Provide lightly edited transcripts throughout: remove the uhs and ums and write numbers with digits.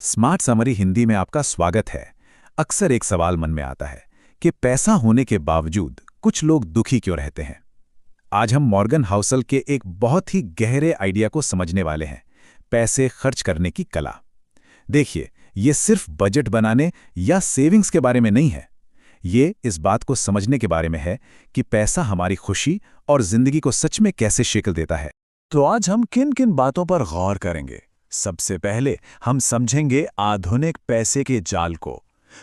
Smart summary Hindi में आपका स्वागत है। अक्सर एक सवाल मन में आता है कि पैसा होने के बावजूद कुछ लोग दुखी क्यों रहते हैं। आज हम मॉर्गन हाउसल के एक बहुत ही गहरे आइडिया को समझने वाले हैं, पैसे खर्च करने की कला। देखिए, ये सिर्फ बजट बनाने या सेविंग्स के बारे में नहीं है। ये इस बात को समझने के बारे में है कि पैसा हमारी खुशी और जिंदगी को सच में कैसे शक्ल देता है। तो आज हम किन किन बातों पर गौर करेंगे। सबसे पहले हम समझेंगे आधुनिक पैसे के जाल को,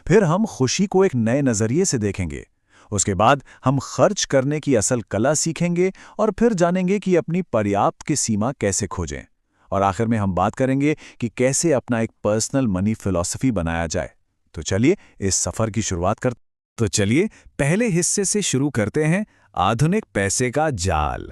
फिर हम खुशी को एक नए नजरिए से देखेंगे। उसके बाद हम खर्च करने की असल कला सीखेंगे और फिर जानेंगे कि अपनी पर्याप्त की सीमा कैसे खोजें। और आखिर में हम बात करेंगे कि कैसे अपना एक पर्सनल मनी फिलॉसफी बनाया जाए। तो चलिए इस सफर की शुरुआत करते। तो चलिए पहले हिस्से से शुरू करते हैं, आधुनिक पैसे का जाल।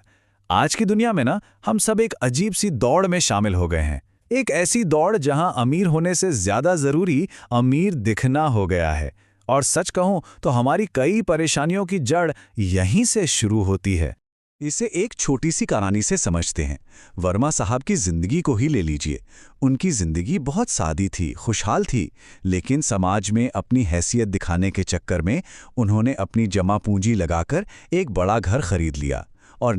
आज की दुनिया में ना हम सब एक अजीब सी दौड़ में शामिल हो गए हैं। एक ऐसी दौड़ जहां अमीर होने से ज्यादा जरूरी अमीर दिखना हो गया है। और सच कहूं तो हमारी कई परेशानियों की जड़ यहीं से शुरू होती है। इसे एक छोटी सी कहानी से समझते हैं। वर्मा साहब की जिंदगी को ही ले लीजिए। उनकी जिंदगी बहुत सादी थी, खुशहाल थी, लेकिन समाज में अपनी हैसियत दिखाने के चक्कर में उन्होंने अपनी जमा पूंजी लगाकर एक बड़ा घर खरीद लिया। और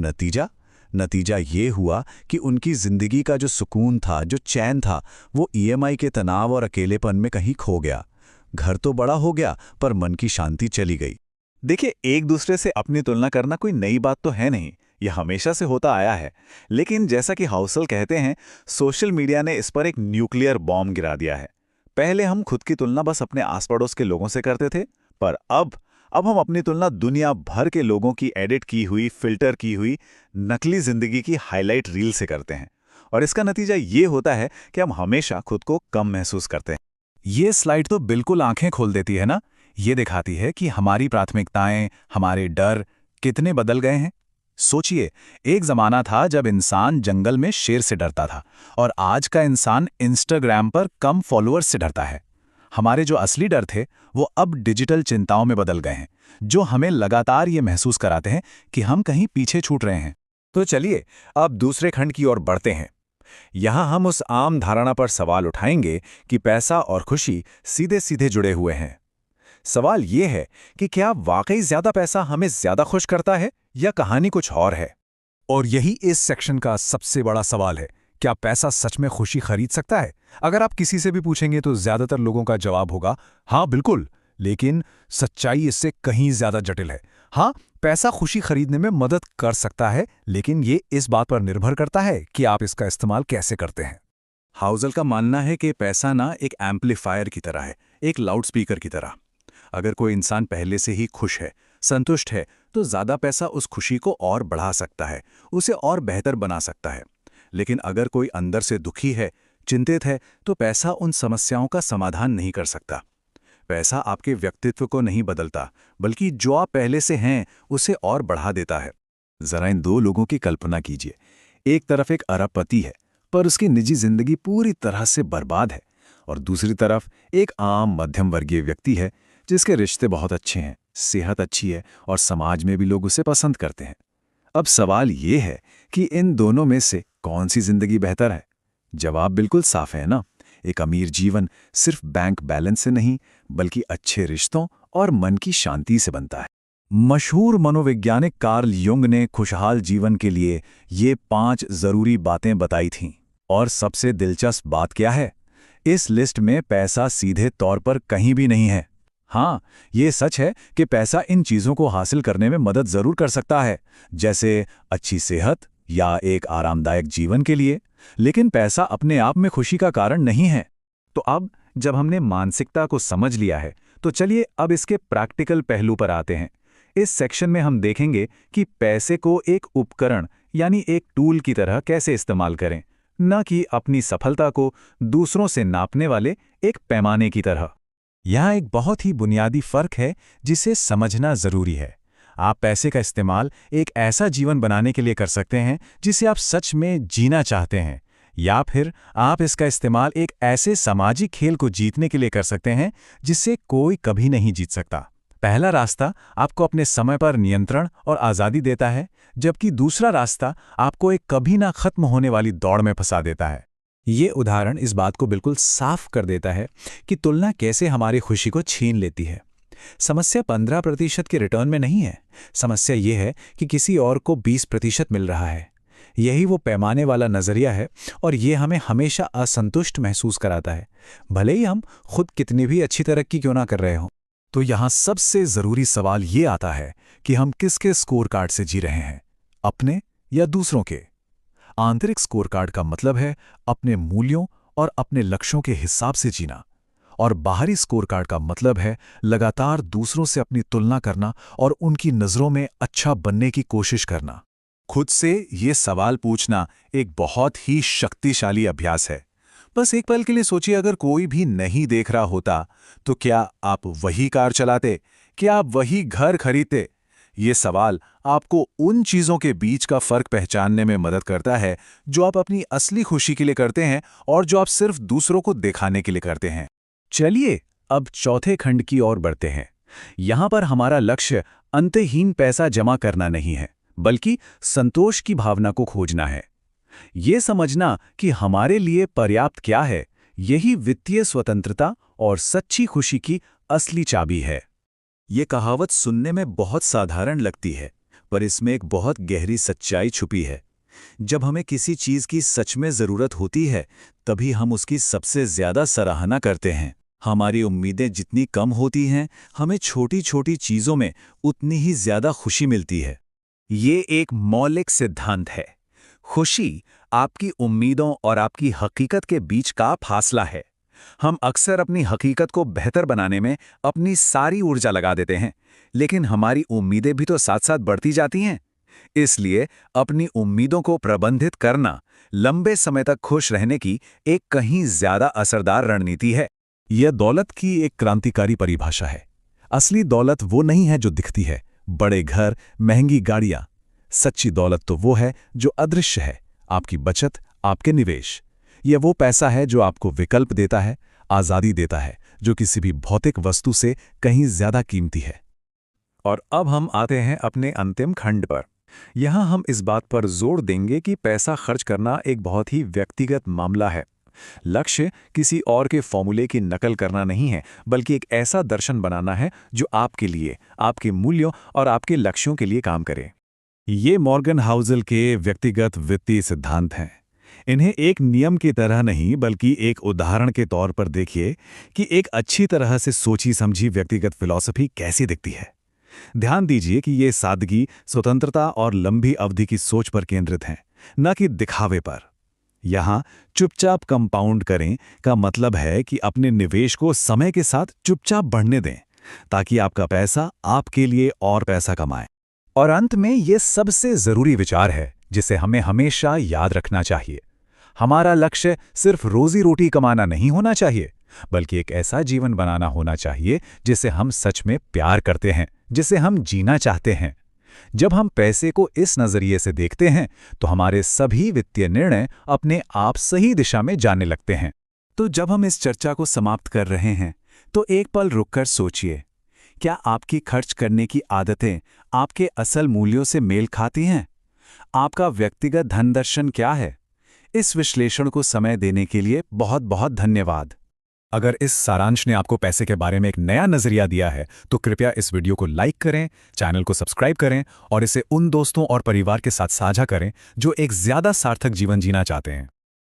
नतीजा ये हुआ कि उनकी जिंदगी का जो सुकून था, जो चैन था, वो ईएमआई के तनाव और अकेलेपन में कहीं खो गया। घर तो बड़ा हो गया, पर मन की शांति चली गई। देखिए, एक दूसरे से अपनी तुलना करना कोई नई बात तो है नहीं, यह हमेशा से होता आया है। लेकिन जैसा कि हाउसल कहते हैं, सोशल मीडिया ने इस पर एक न्यूक्लियर बॉम्ब गिरा दिया है। पहले हम खुद की तुलना बस अपने आस पड़ोस के लोगों से करते थे, पर अब हम अपनी तुलना दुनिया भर के लोगों की एडिट की हुई, फिल्टर की हुई नकली जिंदगी की हाईलाइट रील से करते हैं। और इसका नतीजा ये होता है कि हम हमेशा खुद को कम महसूस करते हैं। ये स्लाइड तो बिल्कुल आंखें खोल देती है ना। ये दिखाती है कि हमारी प्राथमिकताएं, हमारे डर कितने बदल गए हैं। सोचिए, एक जमाना था जब इंसान जंगल में शेर से डरता था, और आज का इंसान इंस्टाग्राम पर कम फॉलोअर्स से डरता है। हमारे जो असली डर थे वो अब डिजिटल चिंताओं में बदल गए हैं, जो हमें लगातार ये महसूस कराते हैं कि हम कहीं पीछे छूट रहे हैं। तो चलिए अब दूसरे खंड की ओर बढ़ते हैं। यहाँ हम उस आम धारणा पर सवाल उठाएंगे कि पैसा और खुशी सीधे सीधे जुड़े हुए हैं। सवाल ये है कि क्या वाकई ज्यादा पैसा हमें ज्यादा खुश करता है, या कहानी कुछ और है। और यही इस सेक्शन का सबसे बड़ा सवाल है, क्या पैसा सच में खुशी खरीद सकता है। अगर आप किसी से भी पूछेंगे तो ज्यादातर लोगों का जवाब होगा हाँ बिल्कुल, लेकिन सच्चाई इससे कहीं ज्यादा जटिल है। हाँ, पैसा खुशी खरीदने में मदद कर सकता है, लेकिन ये इस बात पर निर्भर करता है कि आप इसका इस्तेमाल कैसे करते हैं। हाउसल का मानना है कि पैसा ना एक एम्पलीफायर की तरह है, एक लाउडस्पीकर की तरह। अगर कोई इंसान पहले से ही खुश है, संतुष्ट है, तो ज्यादा पैसा उस खुशी को और बढ़ा सकता है, उसे और बेहतर बना सकता है। लेकिन अगर कोई अंदर से दुखी है, चिंतित है, तो पैसा उन समस्याओं का समाधान नहीं कर सकता। पैसा आपके व्यक्तित्व को नहीं बदलता, बल्कि जो आप पहले से हैं उसे और बढ़ा देता है। जरा इन दो लोगों की कल्पना कीजिए। एक तरफ एक अरबपति है, पर उसकी निजी जिंदगी पूरी तरह से बर्बाद है, और दूसरी तरफ एक आम मध्यम वर्गीय व्यक्ति है जिसके रिश्ते बहुत अच्छे हैं, सेहत अच्छी है, और समाज में भी लोग उसे पसंद करते हैं। अब सवाल ये है कि इन दोनों में से कौन सी जिंदगी बेहतर है। जवाब बिल्कुल साफ है ना। एक अमीर जीवन सिर्फ बैंक बैलेंस से नहीं, बल्कि अच्छे रिश्तों और मन की शांति से बनता है। मशहूर मनोवैज्ञानिक कार्ल युंग ने खुशहाल जीवन के लिए ये 5 जरूरी बातें बताई थीं। और सबसे दिलचस्प बात क्या है, इस लिस्ट में पैसा सीधे तौर पर कहीं भी नहीं है। हाँ, ये सच है कि पैसा इन चीजों को हासिल करने में मदद जरूर कर सकता है, जैसे अच्छी सेहत या एक आरामदायक जीवन के लिए, लेकिन पैसा अपने आप में खुशी का कारण नहीं है। तो अब जब हमने मानसिकता को समझ लिया है, तो चलिए अब इसके प्रैक्टिकल पहलू पर आते हैं। इस सेक्शन में हम देखेंगे कि पैसे को एक उपकरण यानी एक टूल की तरह कैसे इस्तेमाल करें, न कि अपनी सफलता को दूसरों से नापने वाले एक पैमाने की तरह। यहाँ एक बहुत ही बुनियादी फर्क है जिसे समझना जरूरी है। आप पैसे का इस्तेमाल एक ऐसा जीवन बनाने के लिए कर सकते हैं जिसे आप सच में जीना चाहते हैं, या फिर आप इसका इस्तेमाल एक ऐसे सामाजिक खेल को जीतने के लिए कर सकते हैं जिससे कोई कभी नहीं जीत सकता। पहला रास्ता आपको अपने समय पर नियंत्रण और आज़ादी देता है, जबकि दूसरा रास्ता आपको एक कभी ना खत्म होने वाली दौड़ में फंसा देता है। ये उदाहरण इस बात को बिल्कुल साफ कर देता है कि तुलना कैसे हमारी खुशी को छीन लेती है। समस्या 15% के रिटर्न में नहीं है। समस्या ये है कि किसी और को 20% मिल रहा है। यही वो पैमाने वाला नजरिया है और ये हमें हमेशा असंतुष्ट महसूस कराता है, भले ही हम खुद कितनी भी अच्छी तरक्की क्यों ना कर रहे हों। तो यहाँ सबसे जरूरी सवाल ये आता है कि हम किसके स्कोर कार्ड से जी रहे हैं, अपने या दूसरों के। आंतरिक स्कोर कार्ड का मतलब है अपने मूल्यों और अपने लक्ष्यों के हिसाब से जीना, और बाहरी स्कोर कार्ड का मतलब है लगातार दूसरों से अपनी तुलना करना और उनकी नज़रों में अच्छा बनने की कोशिश करना। खुद से ये सवाल पूछना एक बहुत ही शक्तिशाली अभ्यास है। बस एक पल के लिए सोचिए, अगर कोई भी नहीं देख रहा होता तो क्या आप वही कार चलाते? क्या आप वही घर खरीदते? ये सवाल आपको उन चीज़ों के बीच का फर्क पहचानने में मदद करता है जो आप अपनी असली खुशी के लिए करते हैं और जो आप सिर्फ दूसरों को दिखाने के लिए करते हैं। चलिए अब चौथे खंड की ओर बढ़ते हैं। यहाँ पर हमारा लक्ष्य अंतहीन पैसा जमा करना नहीं है, बल्कि संतोष की भावना को खोजना है। ये समझना कि हमारे लिए पर्याप्त क्या है, यही वित्तीय स्वतंत्रता और सच्ची खुशी की असली चाबी है। ये कहावत सुनने में बहुत साधारण लगती है, पर इसमें एक बहुत गहरी सच्चाई छुपी है। जब हमें किसी चीज़ की सच में ज़रूरत होती है, तभी हम उसकी सबसे ज़्यादा सराहना करते हैं। हमारी उम्मीदें जितनी कम होती हैं, हमें छोटी छोटी चीज़ों में उतनी ही ज़्यादा खुशी मिलती है। ये एक मौलिक सिद्धांत है। खुशी आपकी उम्मीदों और आपकी हकीकत के बीच का फासला है। हम अक्सर अपनी हकीकत को बेहतर बनाने में अपनी सारी ऊर्जा लगा देते हैं, लेकिन हमारी उम्मीदें भी तो साथ साथ बढ़ती जाती हैं। इसलिए अपनी उम्मीदों को प्रबंधित करना लंबे समय तक खुश रहने की एक कहीं ज्यादा असरदार रणनीति है। यह दौलत की एक क्रांतिकारी परिभाषा है। असली दौलत वो नहीं है जो दिखती है, बड़े घर, महंगी गाड़ियां। सच्ची दौलत तो वो है जो अदृश्य है, आपकी बचत, आपके निवेश। यह वो पैसा है जो आपको विकल्प देता है, आज़ादी देता है, जो किसी भी भौतिक वस्तु से कहीं ज्यादा कीमती है। और अब हम आते हैं अपने अंतिम खंड पर। यहाँ हम इस बात पर जोर देंगे कि पैसा खर्च करना एक बहुत ही व्यक्तिगत मामला है। लक्ष्य किसी और के फॉर्मूले की नकल करना नहीं है, बल्कि एक ऐसा दर्शन बनाना है जो आपके लिए, आपके मूल्यों और आपके लक्ष्यों के लिए काम करे। ये मॉर्गन हाउसल के व्यक्तिगत वित्तीय सिद्धांत हैं। इन्हें एक नियम की तरह नहीं, बल्कि एक उदाहरण के तौर पर देखिए कि एक अच्छी तरह से सोची समझी व्यक्तिगत फिलॉसफी कैसी दिखती है। ध्यान दीजिए कि ये सादगी, स्वतंत्रता और लंबी अवधि की सोच पर केंद्रित हैं, न कि दिखावे पर। यहाँ चुपचाप कंपाउंड करें का मतलब है कि अपने निवेश को समय के साथ चुपचाप बढ़ने दें, ताकि आपका पैसा आपके लिए और पैसा कमाए। और अंत में ये सबसे जरूरी विचार है जिसे हमें हमेशा याद रखना चाहिए। हमारा लक्ष्य सिर्फ रोजी रोटी कमाना नहीं होना चाहिए, बल्कि एक ऐसा जीवन बनाना होना चाहिए जिसे हम सच में प्यार करते हैं, जिसे हम जीना चाहते हैं। जब हम पैसे को इस नजरिए से देखते हैं तो हमारे सभी वित्तीय निर्णय अपने आप सही दिशा में जाने लगते हैं। तो जब हम इस चर्चा को समाप्त कर रहे हैं तो एक पल रुककर सोचिए, क्या आपकी खर्च करने की आदतें आपके असल मूल्यों से मेल खाती हैं? आपका व्यक्तिगत धन दर्शन क्या है? इस विश्लेषण को समय देने के लिए बहुत बहुत धन्यवाद। अगर इस सारांश ने आपको पैसे के बारे में एक नया नजरिया दिया है तो कृपया इस वीडियो को लाइक करें, चैनल को सब्सक्राइब करें और इसे उन दोस्तों और परिवार के साथ साझा करें जो एक ज्यादा सार्थक जीवन जीना चाहते हैं।